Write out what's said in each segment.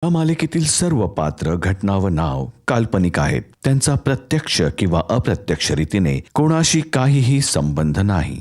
या मालिकेतील सर्व पात्र, घटना व नाव काल्पनिक आहेत. त्यांचा प्रत्यक्ष किंवा अप्रत्यक्ष रीतीने कोणाशी काहीही संबंध नाही.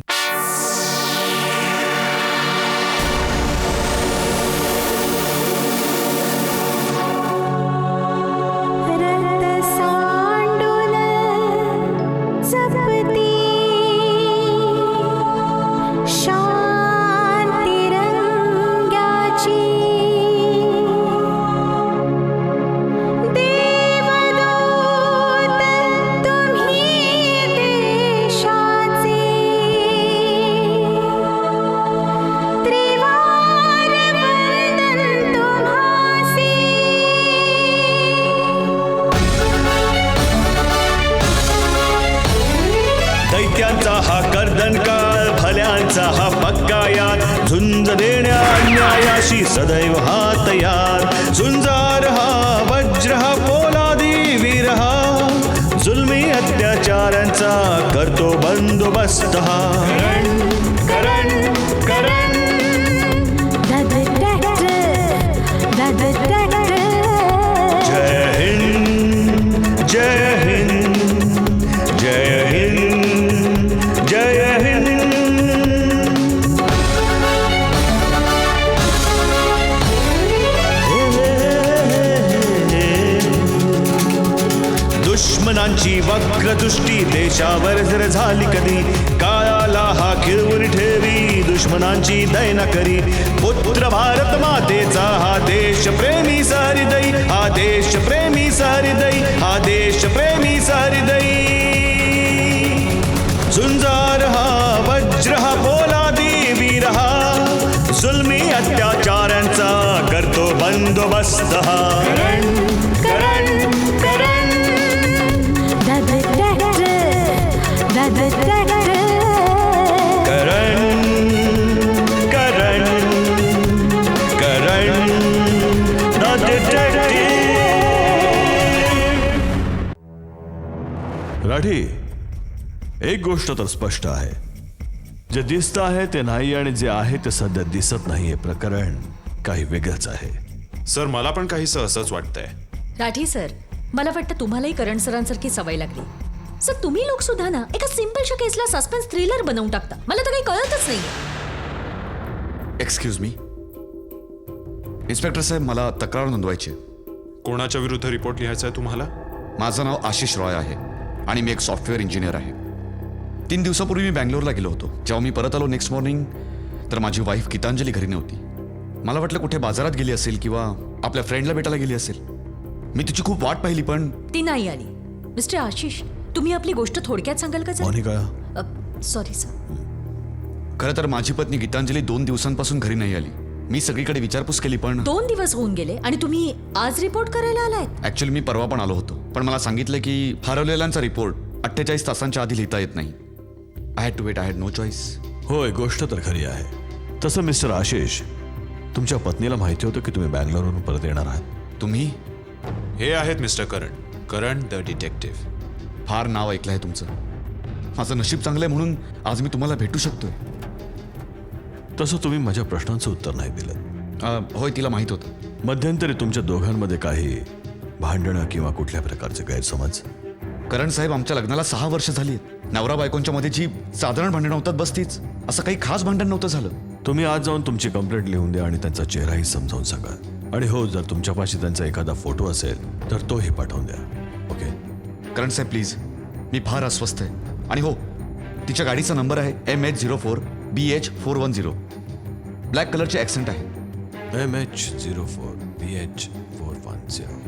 दैत्यांचा हा कर्दनकाळ, भल्यांचा हा पक्कायात, झुंज देण्या अन्यायाशी सदैव हा तयार. झुंजार हा वज्र हा पोलादी वीर हा, जुलमी अत्याचारांचा करतो बंदोबस्त हा. करण करण जय हिंद जय हिंद जय हिंद जय हिंद. दुश्मनांची वक्रदृष्टी देशावर जर झाली कधी, काळाला हा खिळवून ठेवी, दुश्मनांची दैना करी. पुत्र भारत मातेचा हा देश प्रेमी सहृदयी, हा देश प्रेमी सहृदयी, हा देश प्रेमी सहृदयी. झुंजार हा वज्र हा पोलादी वीर हा, जुलमी अत्याचारांचा करतो बंदोबस्त हा. Karan Karan Karan Karan the detective. राठी, एक गोष्ट तर स्पष्ट आहे, जे दिसत आहे ते नाही आणि जे आहे ते सध्या दिसत नाहीये. प्रकरण काही वेगळंच आहे. सर, मला पण काही असंच वाटतंय. राठी सर, मला वाटतं तुम्हालाही करण सरांसारखी सवय लागली. सर, तुम्ही लोक सुद्धा ना एका सिंपलशा केसला सस्पेन्स थ्रिलर बनवून टाकता. मला तर काही कळतच नाही. एक्सक्यूज मी इन्स्पेक्टर साहेब, मला तक्रार नोंदवायची. कोणाच्या विरुद्ध रिपोर्ट लिहायचा आहे तुम्हाला? माझं नाव आशिष रॉय आहे आणि मी एक सॉफ्टवेअर इंजिनियर आहे. 3 दिवसापूर्वी मी बँगलोरला गेलो होतो. जेव्हा मी परत आलो नेक्स्ट मॉर्निंग, तर माझी वाईफ गीतांजली घरी नव्हती. मला वाटलं कुठे बाजारात गेली असेल किंवा आपल्या फ्रेंडला भेटायला गेली असेल. मी तिची खूप वाट पाहिली पण ती नाही आली. मिस्टर आशिष, तुम्ही आपली गोष्ट थोडक्यात सांगाल का? Monika, sorry sir. खरं तर माझी पत्नी गीतांजली 2 दिवसांपासून घरी नाही आली. मी सगळीकडे विचारपूस केली पण 2 दिवस होऊन गेले आणि तुम्ही आज रिपोर्ट करायला आलायत? ऍक्च्युली मी परवा पण आलो होतो, पण मला सांगितलं की हरवलेल्यांचा रिपोर्ट 48 तासांच्या आधी लिहिता येत नाही. I had to wait. I had no choice. होय, गोष्ट तर खरी आहे. तसं मिस्टर आशिष, तुमच्या पत्नीला माहिती होतं की तुम्ही बँगलोरवरून परत येणार आहात? तुम्ही? हे आहेत मिस्टर करण द डिटेक्टिव्ह. फार नाव ऐकलं आहे तुमचं. माझं नशीब चांगलं आहे म्हणून आज मी तुम्हाला भेटू शकतोय. तसं तुम्ही माझ्या प्रश्नांचं उत्तर नाही दिलं. होय, तिला माहीत होतं. मध्यंतरी तुमच्या दोघांमध्ये काही भांडणं किंवा कुठल्या प्रकारचे गैरसमज? करण साहेब, आमच्या लग्नाला 6 वर्ष झाली आहेत. नवरा बायकोंच्या मध्ये जी साधारण भांडणं होतात बस तीच. असं काही खास भांडण नव्हतं झालं. तुम्ही आज जाऊन तुमची कंप्लेंट लिहून द्या आणि त्यांचा चेहराही समजावून सांगा. आणि हो, जर तुमच्यापाशी त्यांचा एखादा फोटो असेल तर तोही पाठवून द्या. ओके? करण साहेब प्लीज, मी फार अस्वस्थ आहे. आणि हो, तिच्या गाडीचा नंबर आहे MH04 BH410. ब्लॅक कलरचे ॲक्सेंट आहे. MH04 BH410.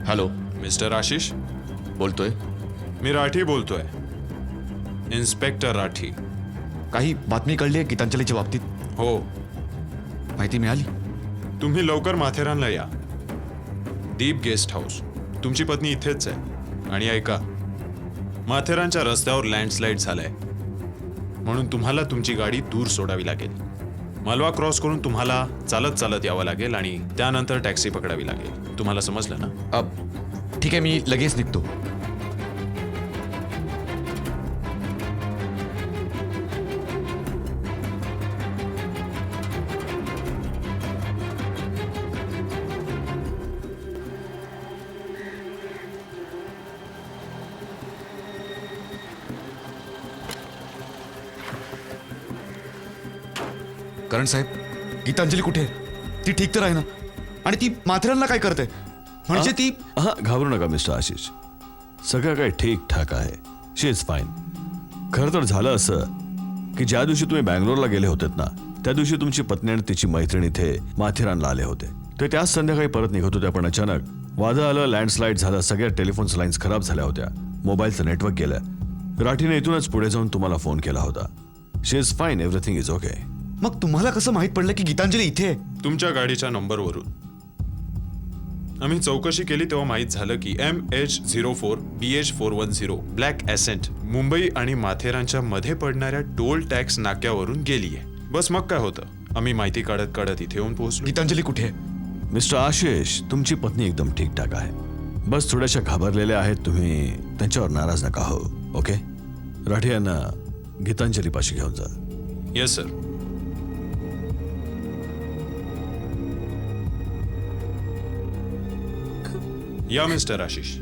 Hello, mister Ashish बोलतोय. मी राठी बोलतोय. इन्स्पेक्टर राठी. काही बातमी कळली आहे गीतांजलीच्या बाबतीत? हो, माहिती मिळाली? तुम्ही लवकर माथेरानला या. दीप गेस्ट हाऊस. तुमची पत्नी इथेच आहे. आणि ऐका, माथेरानच्या रस्त्यावर लँडस्लाईड झालाय, म्हणून तुम्हाला तुमची गाडी दूर सोडावी लागेल. मालवा क्रॉस करून तुम्हाला चालत चालत यावं लागेल आणि त्यानंतर टॅक्सी पकडावी लागेल. तुम्हाला समजलं ना? ठीक आहे, मी लगेच निघतो. करण साहेब, गीतांजली कुठे आहे? ती ठीक तर आहे ना? आणि ती माथेरानला काय करते? म्हणजे ती हा, घाबरू नका मिस्टर आशिष, सगळं काही ठीक ठाक आहे. शी इज फाईन. खरं तर झालं असं की ज्या दिवशी तुम्ही बँगलोरला गेले होतेत ना, त्या दिवशी तुमची पत्नी आणि तिची मैत्रीण इथे माथेरानला आले होते. ते त्याच संध्याकाळी परत निघत होते, पण अचानक वादळ आलं, लँडस्लाईड झालं, सगळ्या टेलिफोन लाईन्स खराब झाल्या होत्या, मोबाईलचं नेटवर्क गेलं. राठीने इथूनच पुढे जाऊन तुम्हाला फोन केला होता. She is fine, everything is okay. मग तुम्हाला कसं माहित पडलं की गीतांजली इथे आहे? तुमच्या गाडीच्या नंबरवरून आम्ही चौकशी केली तेव्हा माहीत झालं की MH04 BH410 black accent Mumbai आणि माथेरानच्या मध्ये पडणाऱ्या टोल टॅक्स नाक्यावरून गेली आहे. बस मग काय होतं, आम्ही माहिती काढत काढत इथे येऊन पोहोचलो. गीतांजली कुठे आहे? मिस्टर आशिष, तुमची पत्नी एकदम ठीकठाक आहे. बस थोड्याशा घाबरलेल्या आहेत. तुम्ही त्यांच्यावर नाराज नका हो. ओके, राठी यांना गीतांजली पाशी घेऊन जा. Yes sir. या मिस्टर आशिष.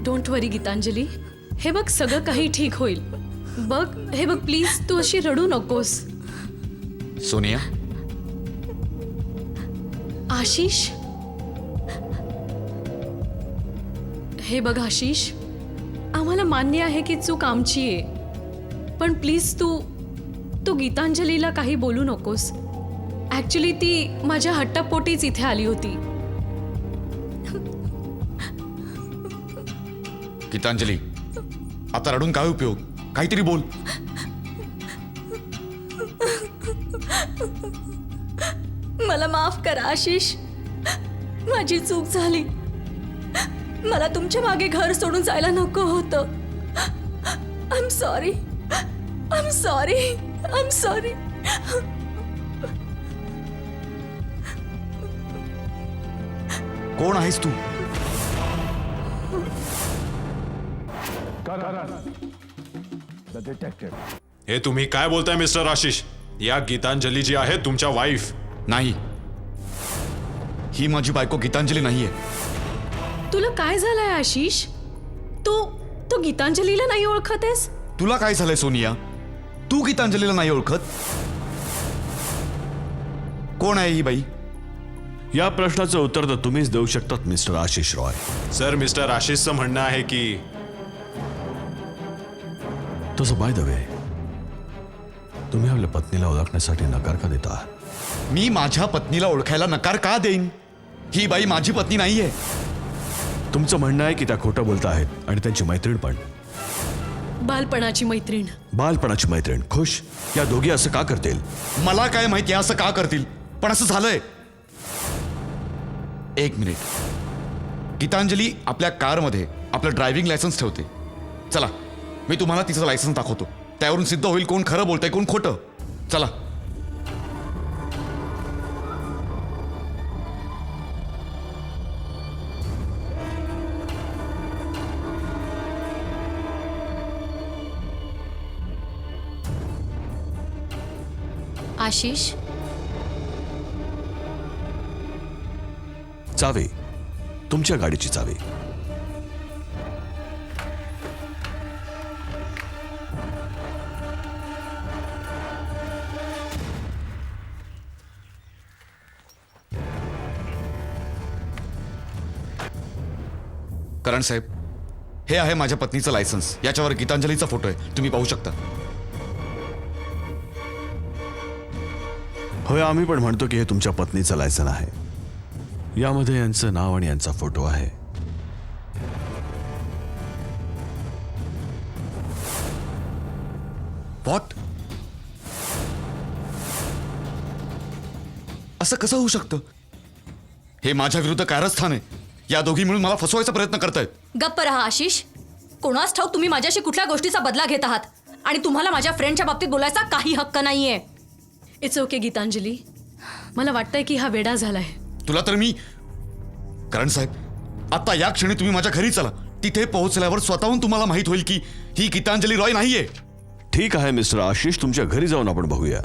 डोंट वरी गीतांजली, हे बघ सगळं काही ठीक होईल. बघ, हे बघ प्लीज, तू अशी रडू नकोस. सोनिया, आशिष, हे बघ आशिष, आम्हाला मान्य आहे की चूक आमची आहे, पण प्लीज तू गीतांजलीला काही बोलू नकोस. ऍक्च्युली ती माझ्या हट्टापोटीच इथे आली होती. गीतांजली, आता रडून काय उपयोग? काहीतरी बोल. मला माफ करा आशिष, माझी चूक झाली. मला तुमच्या मागे घर सोडून जायला नको होतं. I am sorry, I am sorry, I am sorry. कोण आहेस तू? हे तुम्ही काय बोलताय मिस्टर आशिष? या गीतांजली जी आहे तुमच्या वाईफ. नाही, ही माझी बायको गीतांजली नाहीये. तुला काय झालंय आशिष? तू गीतांजलीला नाही ओळखत आहेस? तुला काय झालंय सोनिया? तू गीतांजलीला नाही ओळखत? कोण आहे ही बाई? या प्रश्नाचं उत्तर तर तुम्हीच देऊ शकतात mister Ashish Roy. Sir, mister आशिषचं म्हणणं आहे की तसं बाय द वे, तुम्ही आपल्या पत्नीला ओळखण्यासाठी नकार का देता? मी माझ्या पत्नीला ओळखायला नकार का देईन? ही बाई माझी पत्नी नाहीये. तुमचं म्हणणं आहे की त्या खोटं बोलत आहेत, आणि त्यांची मैत्रीण पण. बालपणाची मैत्रीण. बालपणाची मैत्रीण खुश, या दोघी असं का करतील? मला काय माहिती असं का करतील, पण असं झालंय. एक मिनिट. गीतांजली आपल्या कारमध्ये आपलं ड्रायव्हिंग लायसन्स ठेवते. चला, मी तुम्हाला तिचं लायसन्स दाखवतो. त्यावरून सिद्ध होईल कोण खरं बोलतंय कोण खोटं. चला. आशिष, चावी, तुमच्या गाडीची चावी. करण साहेब, हे आहे माझ्या पत्नीचं लायसन्स. याच्यावर गीतांजलीचा फोटो आहे, तुम्ही पाहू शकता. होय, आम्ही पण म्हणतो की हे तुमच्या पत्नीचं लायसन आहे. यामध्ये यांचं नाव आणि यांचा फोटो आहे. व्हॉट? असं कसं होऊ शकतं? हे माझ्या विरुद्ध कारस्थान आहे. या दोघी मिळून मला फसवायचा प्रयत्न करतायत. गप्प रहा आशिष. कोणास ठाऊक तुम्ही माझ्याशी कुठल्या गोष्टीचा बदला घेत आहात आणि तुम्हाला माझ्या फ्रेंडच्या बाबतीत बोलायचा काही हक्क नाहीये. It's okay Gitanjali. मला वाटतंय की हा वेडा झालाय. तुला तर मी करण साहेब, आता या क्षणी तुम्ही माझ्या घरी चला. तिथे पोहोचल्यावर स्वतःहून तुम्हाला माहित होईल की ही गीतांजली रॉय नाहीये. ठीक आहे मिस्टर आशिष, तुमच्या घरी जाऊन आपण बघूया.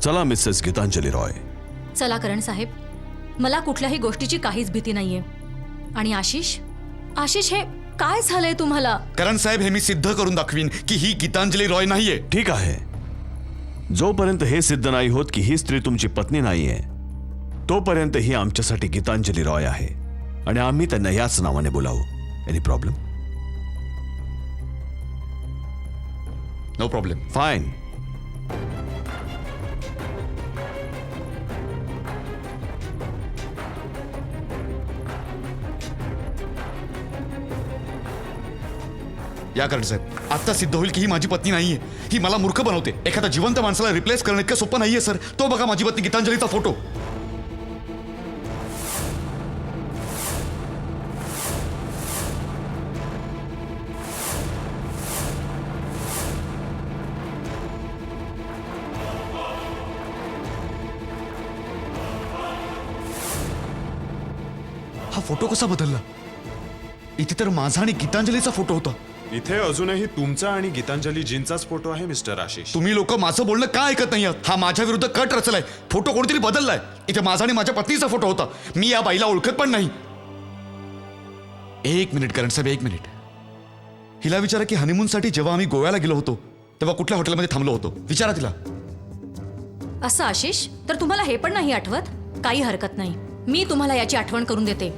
चला मिसेस गीतांजली रॉय. चला करण साहेब, मला कुठल्याही गोष्टीची काहीच भीती नाहीये. आणि आशिष, आशिष हे काय झालंय तुम्हाला? करण साहेब, हे मी सिद्ध करून दाखवीन की ही गीतांजली रॉय नाहीये. ठीक आहे. जोपर्यंत हे सिद्ध नाही होत की ही स्त्री तुमची पत्नी नाहीये, तोपर्यंत ही आमच्यासाठी गीतांजली रॉय आहे आणि आम्ही त्यांना याच नावाने बोलावू. Any problem? No problem. Fine. या करण साहेब, आता सिद्ध होईल की ही माझी पत्नी नाहीये. ही मला मूर्ख बनवते. एखाद्या जिवंत माणसाला रिप्लेस करणं इतकं सोपं नाहीये सर. तो बघा माझी पत्नी गीतांजलीचा फोटो. हा फोटो कसा बदलला? इथे तर माझा आणि गीतांजलीचा फोटो होता. इथे अजूनही तुमचा आणि गीतांजली जींचाच फोटो आहे मिस्टर आशिष. तुम्ही लोक माझं बोलणं का ऐकत नाही आहात? हा माझ्या विरुद्ध कट रचलाय. फोटो कोणतरी बदललाय. इथे माझा आणि माझ्या पत्नीचा फोटो होता. मी या बाईला ओळखत पण नाही. एक मिनिट करण साहेब, एक मिनिट. हिला विचारा की हनीमूनसाठी जेव्हा आम्ही गोव्याला गेलो होतो तेव्हा कुठल्या हॉटेलमध्ये थांबलो होतो. विचारा तिला. असं आशिष, तर तुम्हाला हे पण नाही आठवत? काही हरकत नाही, मी तुम्हाला याची आठवण करून देते.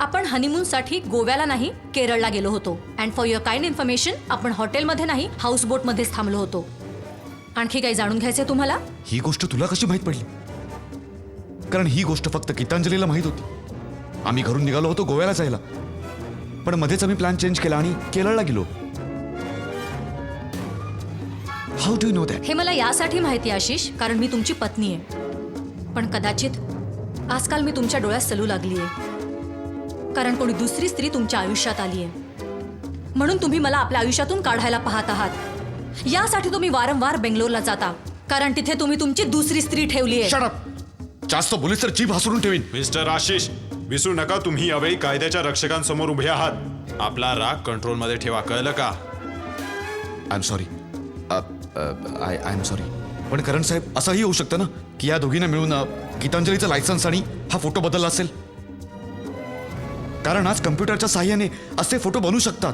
आपण हनीमूनसाठी गोव्याला नाही, केरळला गेलो होतो. And for your kind information, आपण हॉटेलमध्ये नाही, हाऊसबोटमध्येच थांबलो होतो. आणखी काही जाणून घ्यायचंय तुम्हाला? ही गोष्ट तुला कशी माहीत पडली? कारण ही गोष्ट फक्त गीतांजलीला माहीत होती. आम्ही घरून निघालो होतो गोव्याला जायला, पण मध्येच आम्ही प्लॅन चेंज केला आणि केरळला गेलो. How do you know that? हे मला यासाठी माहिती आहे आशिष, कारण मी तुमची पत्नी आहे. पण कदाचित आजकाल मी तुमच्या डोळ्यात सलू लागली आहे, कारण कोणी दुसरी स्त्री तुमच्या आयुष्यात आली आहे. म्हणून तुम्ही मला आपल्या आयुष्यातून काढायला पाहत आहात. यासाठी तुम्ही वारंवार बेंगलोरला जाता, कारण तिथे तुम्ही तुमची दुसरी स्त्री ठेवली आहे. Shut up. जास्त बोलीस तर जीभ हसरून ठेवीन. मिस्टर आशिष, विसरू नका तुम्ही यावेळी कायद्याच्या रक्षकांसमोर उभे आहात. आपला राग कंट्रोलमध्ये ठेवा, कळलं का? I am sorry. I am sorry. पण करण साहेब, असंही होऊ शकतं ना की या दोघींना मिळून गीतांजलीचं लायसन्स आणि हा फोटो बदलला असेल. कारण आज कम्प्युटरच्या साहाय्याने असे फोटो बनवू शकतात.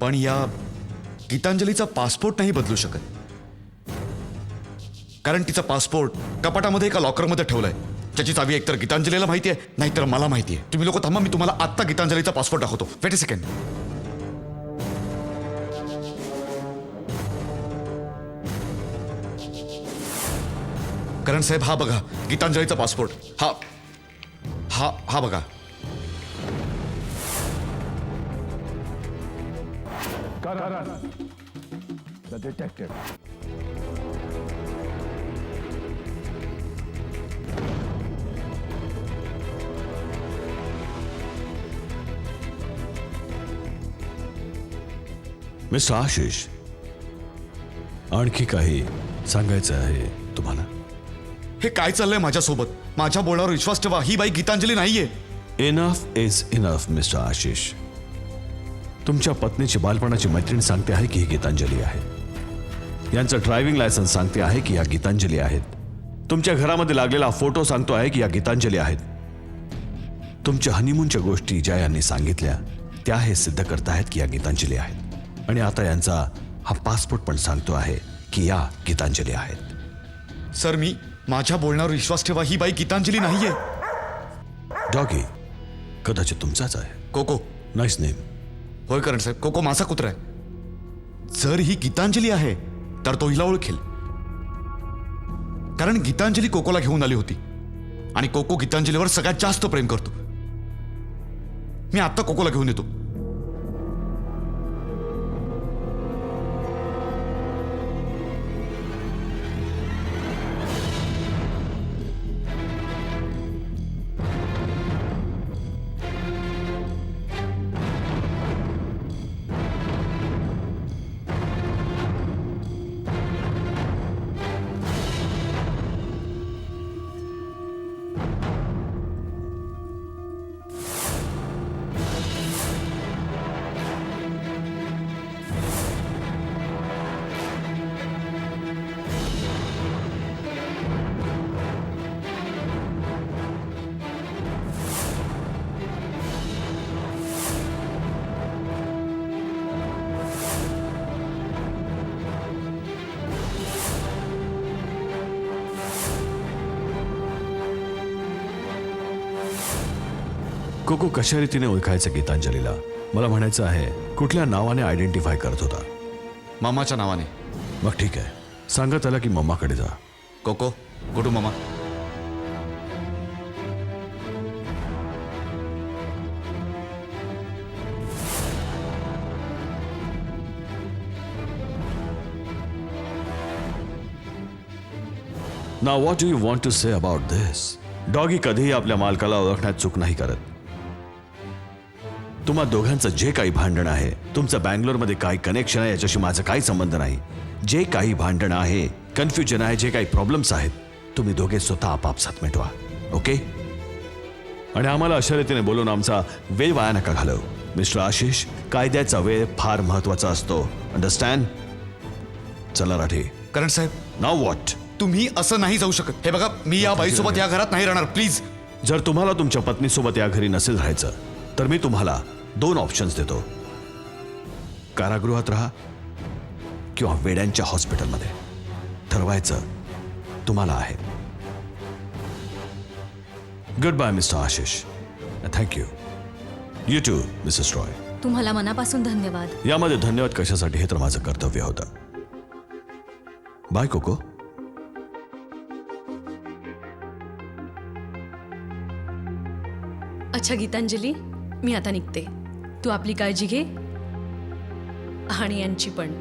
पण या गीतांजलीचा पासपोर्ट नाही बदलू शकत, कारण तिचा पासपोर्ट कपाटामध्ये एका लॉकरमध्ये ठेवलाय, ज्याची चावी एकतर गीतांजलीला माहिती आहे, नाहीतर मला माहिती आहे. तुम्ही लोक थांबा, मी तुम्हाला आत्ता गीतांजलीचा पासपोर्ट दाखवतो. Wait a second. करण साहेब, हा बघा गीतांजलीचा पासपोर्ट. हा हा हा बघा. मिस्टर आशिष, आणखी काही सांगायचं आहे तुम्हाला? हे काय चाललंय माझ्यासोबत? माझ्या बोलण्यावर विश्वास ठेवा. ही बाई गीतांजली नाहीये. Enough is enough mister Ashish. तुमच्या पत्नीची बालपणाची मैत्रीण सांगते आहे की ही गीतांजली आहे. यांचं ड्रायव्हिंग लायसन्स सांगते आहे की या गीतांजली आहेत. तुमच्या घरामध्ये लागलेला फोटो सांगतो आहे की या गीतांजली आहेत. तुमच्या हनीमूनच्या गोष्टी ज्या यांनी सांगितल्या त्या हे सिद्ध करतायत की या गीतांजली आहेत. आणि आता यांचा हा पासपोर्ट पण सांगतो आहे की या गीतांजली आहेत. सर, मी माझ्या बोलण्यावर विश्वास ठेवा. ही बाई गीतांजली नाहीये. डॉगी कदाचित तुमचाच आहे. कोको. Nice name. होय करण साहेब, कोको माझा कुत्रा आहे. जर ही गीतांजली आहे तर तो हिला ओळखेल, कारण गीतांजली कोकोला घेऊन आली होती आणि कोको गीतांजलीवर सगळ्यात जास्त प्रेम करतो. मी आत्ता कोकोला घेऊन येतो. कोको कशा रीतीने ओळखायचं गीतांजलीला? मला म्हणायचं आहे, कुठल्या नावाने आयडेंटिफाय करत होता? मामाच्या नावाने. मग ठीक आहे, सांगा त्याला की मम्माकडे जा. Coco, go to mama. Now what do you want to say about this? Doggy कधीही आपल्या मालकाला ओळखण्यात चूक नाही करत. तुम्हा दोघांचं जे काही भांडण आहे, तुमचं बँगलोरमध्ये काय कनेक्शन आहे याच्याशी माझा काही संबंध नाही. जे काही भांडण आहे, कन्फ्युजन आहे, जे काही प्रॉब्लेम्स आहेत, तुम्ही दोघे स्वतः आपापसात मिटवा. ओके? आणि आम्हाला अशा रीतीने बोलून आमचा वेळ वाया नका घालव. मिस्टर आशिष, कायद्याचा वेळ फार महत्वाचा असतो. अंडरस्टँड? चला राठी. करण साहेब, नाउ व्हॉट? तुम्ही असं नाही जाऊ शकत. हे बघा, मी या बाईसोबत या घरात नाही राहणार. प्लीज. जर तुम्हाला तुमच्या पत्नीसोबत या घरी नसेल राहायचं, तर मी तुम्हाला 2 ऑप्शन्स देतो. कारागृहात राहा किंवा वेड्यांच्या हॉस्पिटलमध्ये. ठरवायचं तुम्हाला आहे. Good bye Mr Ashish. Thank you. You too Mrs Roy. तुम्हाला मनापासून धन्यवाद. यामध्ये धन्यवाद कशासाठी हे तर माझं कर्तव्य होतं. Bye Coco. अच्छा गीतांजली, मी आता निघते. तू आपली काळजी घे आणि यांची पण.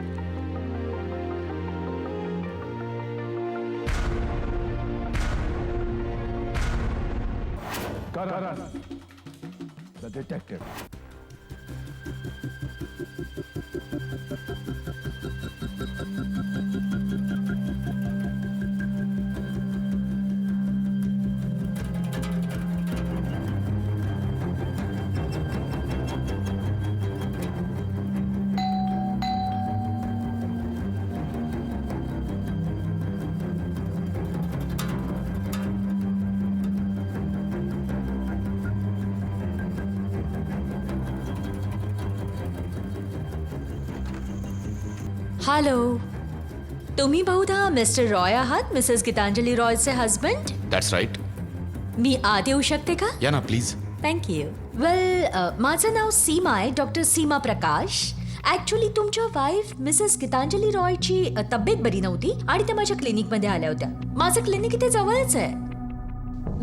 हॅलो, तुम्ही बहुधा मिस्टर रॉय आहात, मिसेस गीतांजली रॉयचे हस्बंड? That's right. मी आत येऊ शकते का? या ना प्लीज. थँक्यू. वेल, माझं नाव सीमा आहे, डॉक्टर सीमा प्रकाश. ॲक्च्युली तुमच्या वाईफ मिसेस गीतांजली रॉयची तब्येत बरी नव्हती आणि त्या माझ्या क्लिनिकमध्ये आल्या होत्या. माझं क्लिनिक इथे जवळच आहे.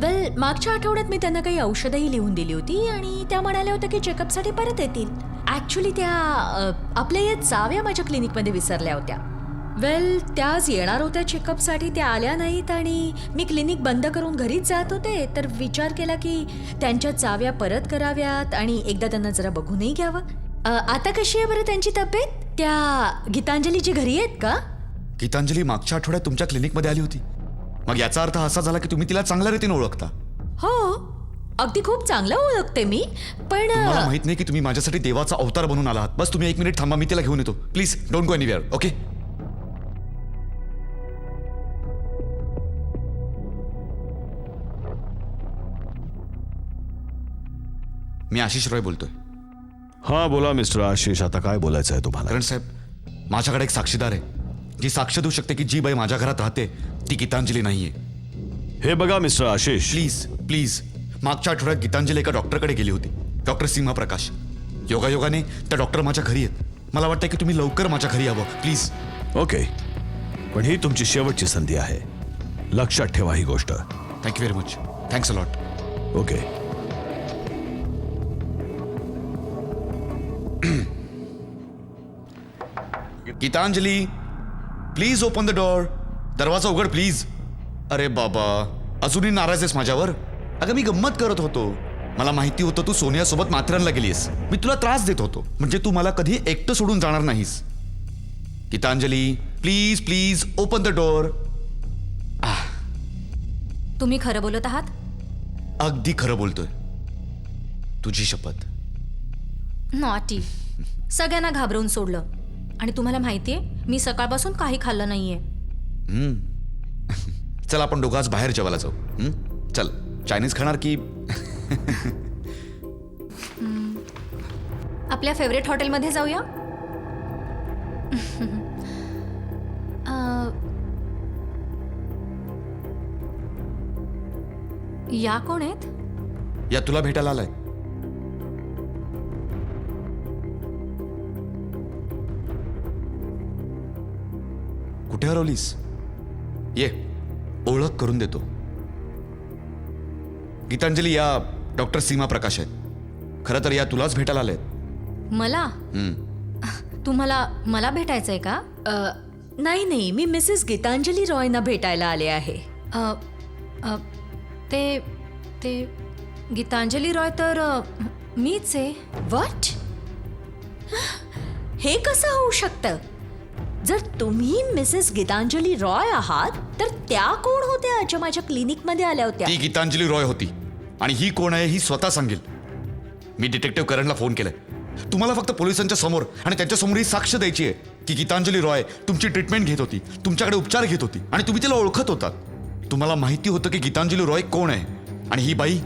वेल, मागच्या आठवड्यात मी त्यांना काही औषधंही लिहून दिली होती आणि त्या म्हणाल्या होत्या की चेकअपसाठी परत येतील. ॲक्च्युली त्या आपल्या या चाव्या माझ्या क्लिनिकमध्ये विसरल्या होत्या. वेल, त्या आज येणार होत्या चेकअपसाठी, त्या आल्या नाहीत आणि मी क्लिनिक बंद करून घरीच जात होते, तर विचार केला की त्यांच्या चाव्या परत कराव्यात आणि एकदा त्यांना जरा बघूनही घ्यावं. आता कशी आहे बरं त्यांची तब्येत? त्या गीतांजलीची घरी आहेत का? गीतांजली मागच्या आठवड्यात तुमच्या क्लिनिकमध्ये आली होती. मग याचा अर्थ असा झाला की तुम्ही तिला चांगल्या रीतीने ओळखता. हो, अगदी खूप चांगलं ओळखते मी, पण मला माहित नाही की तुम्ही माझ्यासाठी देवाचा अवतार बनून आला आहात. बस तुम्ही 1 मिनिट थांबा, मी तिला घेऊन येतो. Please don't go anywhere. Okay? मी आशिष रॉय बोलतोय. हा बोला मिस्टर आशिष, आता काय बोलायचं आहे तुम्हाला? करण साहेब, माझ्याकडे एक साक्षीदार आहे, जी साक्ष देऊ शकते की जी बाई माझ्या घरात राहते ती गीतांजली नाहीये. हे बघा मिस्टर आशिष, प्लीज प्लीज. मागच्या आठवड्यात गीतांजली एका डॉक्टरकडे गेली होती, डॉक्टर सीमा प्रकाश. योगायोगाने त्या डॉक्टर माझ्या घरी आहेत. मला वाटतं की तुम्ही लवकर माझ्या घरी यावं प्लीज. ओके, पण ही तुमची शेवटची संधी आहे. लक्षात ठेवा ही गोष्ट. Thank you very much. Thanks a lot. Okay. Gitanjali, please open the door. दरवाजा उघड प्लीज. अरे बाबा, अजूनही नाराज आहेस माझ्यावर? अगं मी गंमत करत होतो. मला माहिती होतं तू सोनियासोबत माथेरानला गेलीस. मी तुला त्रास देत होतो म्हणजे तू मला कधी एकटं सोडून जाणार नाहीस. Gitanjali, please please open the door. तुम्ही खरं बोलत आहात? अगदी खरं बोलतोय, तुझी शपथ. नॉटी. सगळ्यांना घाबरवून सोडलं आणि तुम्हाला माहितीये मी सकाळपासून काही खाल्लं नाहीये. चल आपण दोघं आज बाहेर जेवायला जाऊ. चल, चायनीज खाणार की? आपल्या फेवरेट हॉटेलमध्ये जाऊया. या कोण आहेत? या तुला भेटायला आलाय. कुठे हरवलीस? ये ओळख करून देतो. गीतांजली, या डॉक्टर सीमा प्रकाश आहेत. खरं तर या तुलाच भेटायला आले आहेत. मला तुम्हाला मला भेटायचंय का? नाही नाही, मी मिसेस गीतांजली रॉयना भेटायला आले आहे. ते ते गीतांजली रॉय तर मीच आहे. व्हॉट? हे कसं होऊ शकतं? जर तुम्ही मिसेस गीतांजली रॉय आहात तर त्या कोण होत्या ज्या माझ्या क्लिनिकमध्ये आल्या होत्या? ती गीतांजली रॉय होती आणि ही कोण आहे ही स्वतः सांगेल. मी डिटेक्टिव्ह करणला फोन केलाय. तुम्हाला फक्त पोलिसांच्या समोर आणि त्यांच्या समोर ही साक्ष द्यायची आहे की गीतांजली रॉय तुमची ट्रीटमेंट घेत होती, तुमच्याकडे उपचार घेत होती आणि तुम्ही तिला ओळखत होतात. तुम्हाला माहिती होतं की गीतांजली रॉय कोण आहे आणि ही बाई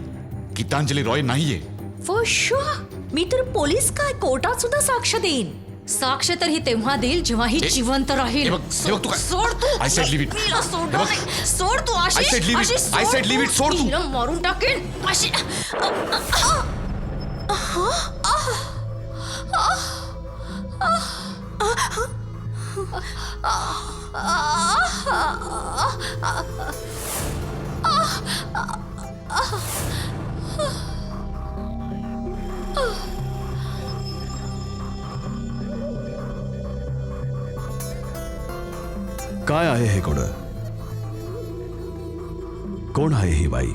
गीतांजली रॉय नाहीये. For sure. मी तर पोलीस काय कोर्टात सुद्धा साक्ष देईन. साक्ष तर ही तेव्हा देईल जेव्हा ही जिवंत राहील. हे बघ तू काय. सोड तू. I said leave it. मीला सोड. हे बघ. नाही. सोड तू Ashish. I said leave it. Ashish, I सोड said leave तू. it. सोड तू. हिला मारून टाकेन. आशिष. काय आहे हे कोडं? कोण आहे ही बाई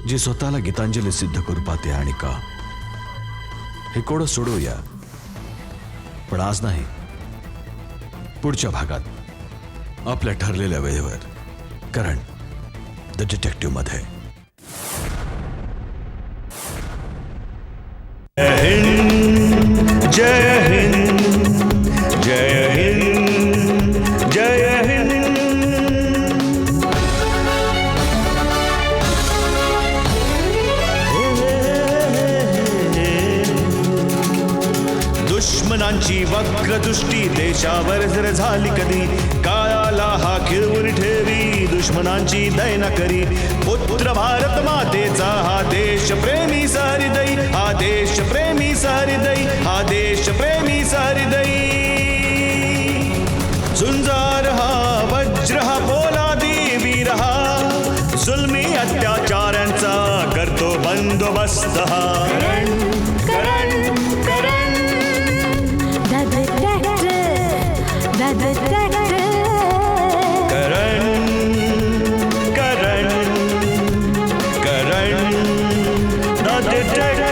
जी स्वतःला गीतांजली सिद्ध करू पाहते आणि का? हे कोडं सोडवूया, पण आज नाही, पुढच्या भागात आपल्या ठरलेल्या वेळेवर. करण द डिटेक्टिव्ह मध्ये. जय हिंद, जय हिंद, जय हिंद. दुश्मनांची वक्रदृष्टी देशावर जर झाली कधी, काळाला हा खिळवून ठेवी, दुश्मनांची दैना करी. पुत्र भारत मातेचा हा देश प्रेमी सहृदयी, हा देश प्रेमी सहृदयी, हा देश प्रेमी सहृदयी. झुंजार हा वज्र हा पोलादी वीर हा, जुलमी अत्याचारांचा करतो बंदोबस्त हा. करण, करण, the detective.